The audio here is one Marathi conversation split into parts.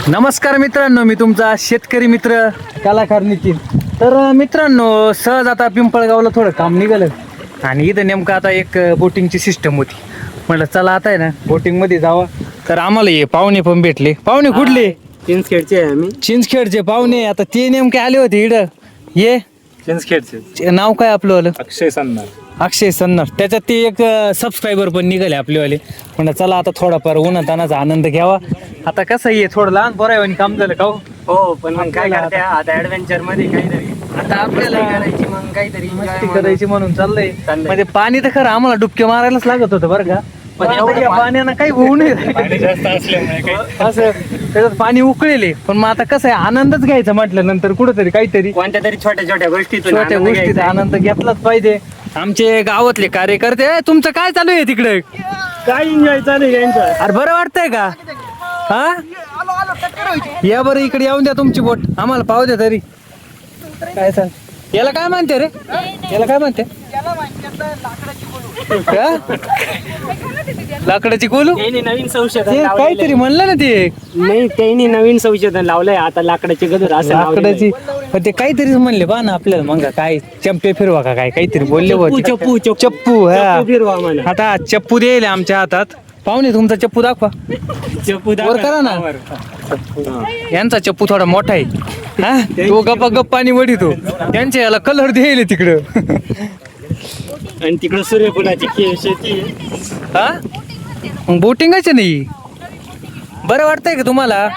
नमस्कार मित्रांनो, मी तुमचा शेतकरी मित्र कलाकार नितीन. तर मित्रांनो, सहज आता पिंपळगावला थोडं काम निघालं आणि इथं नेमकं आता एक बोटिंगची सिस्टम होती. म्हटलं चला आता आहे ना बोटिंगमध्ये जावं. तर आम्हाला हे पाहुणे पण भेटले. पाहुणे कुठले? चिंचखेडचे आहे आम्ही. चिंचखेडचे पाहुणे. आता ते नेमके आले होते इकडं. ये चिंचखेडचे. नाव काय आपलं वालं? अक्षय सन्नार. अक्षय सन्नार. त्याच्यात ते एक सबस्क्रायबर पण निघाले आपलेवाले. म्हणलं चला आता थोडाफार उन्हातानाचा आनंद घ्यावा. आता कसं आहे, थोडं लहान पोरावानी काम झालं का हो, पण मग काय करते आता ऍडव्हेंचर मध्ये काहीतरी आता आपल्याला करायची, मग काहीतरी मस्ती करायची म्हणून चाललंय. म्हणजे पाणी तर खरं आम्हाला डुबके मारायलाच लागत होतं बरं का. पण एवढं या पाण्यानं काही होऊ नये जास्त असल्यामुळे असं त्याच्यात पाणी उकळेले. पण मग आता कसं आहे, आनंदच घ्यायचा म्हटलं नंतर कुठंतरी काहीतरी कोणत्या तरी छोट्या छोट्या गोष्टी छोट्या गोष्टीचा आनंद घेतलाच पाहिजे. आमचे गावातले कार्यकर्ते, तुमचं काय चालू आहे तिकडे? काय एन्जॉय चालू आहे यांचं. अरे बरं वाटतंय का? हा, या बरं इकडे येऊन द्या तुमची बोट, आम्हाला पाहू द्या तरी. काय चाल, याला काय म्हणते रे? याला काय म्हणते? लाकडाची कोलू? त्यांनी नवीन संशोधन ते काहीतरी म्हणलं ना ते. नाही, त्यांनी नवीन संशोधन लावलंय आता लाकडाची गदर असं लाकडाची, पण ते काहीतरीच म्हणले बा ना आपल्याला. मग काय चंपे फिरवा का काय काहीतरी बोलले होते. चप्पू चप्पू. हा, फिरवा म्हणा. आता चप्पू द्यायला आमच्या हातात. पाहुणे तुमचा चप्पू दाखवा. चप्पू वर करा ना. यांचा चप्पू थोडा मोठा आहे. हा, तो गप्पा गप्पानी वडीतो. त्यांच्या याला कलर द्यायला तिकडं. आणि तिकडं सूर्यफुलाची शेती आहे. हा, मग बोटिंगच नाही. बरं वाटतंय का तुम्हाला?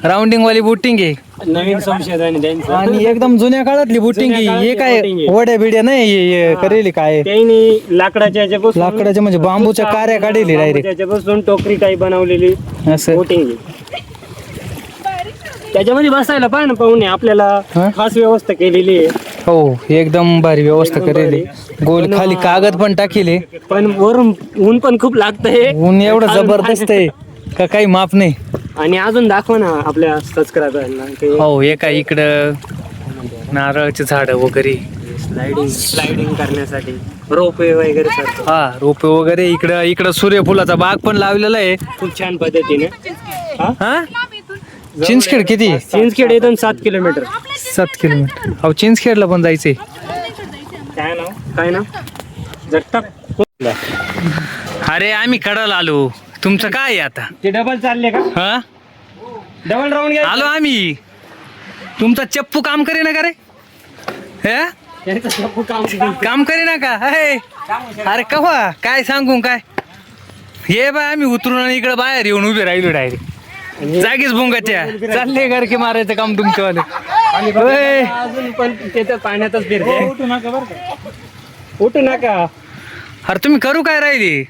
राऊंडिंग वाली बोटिंग आहे. नवीन संशोधन आहे त्यांचं. आणि एकदम जुन्या काळातली बोटिंग आहे. हे काय boating आहे. वड्या बिड्या नाही करेल काय? त्यांनी लाकडाच्या ह्याच्यापासून लाकडाच्या म्हणजे बांबूच्या कार्या काढली डायरेक्ट त्याच्यापासून टोकरी टाईप बनवलेली असं. बोटिंग आहे. त्याच्यामध्ये बसायला पाय ना पाहुणे, आपल्याला हा? खास व्यवस्था केलेली आहे. हो, एकदम भारी व्यवस्था करेल. गोल खाली कागद पण टाकेले. पण वरून ऊन पण खूप लागतंय. ऊन एवढं जबरदस्त आहे का काही माप नाही. आणि अजून दाखवा ना आपल्या सबस्क्रायबरला. हो, हे काय इकडं नारळाचे झाड वगैरे, स्लायडिंग करण्यासाठी रोपवे वगैरे सारखं हा रोपे वगैरे. इकडं सूर्यफुलाचा बाग पण लावलेला आहे. खूप छान पद्धतीने. हा, चिंचखेड किती? चिंचखेड इथून 7 किलोमीटर. 7 किलोमीटर. हो, चिंचखेडला पण जायचंय. काय ना जगताप. अरे आम्ही कडाला आलो. तुमचं काय आहे आता? ते डबल चालले का? हा, डबल राऊंड आलो आम्ही. तुमचा चप्पू काम करे ना का रे? हे? काम करे ना का? हे? अरे कव्हा काय सांगू काय? हे बाय आम्ही उतरून आणि इकडे बाहेर येऊन उभे राहिलो डायरेक्ट. जागीच भुंगाच्या चालले गरके मारायचं काम तुमच्यावाले. अजून पण ते तर पाण्यातच फिरते. उठू नका बरं का. उठू नका. अरे तुम्ही करू काय राहिले?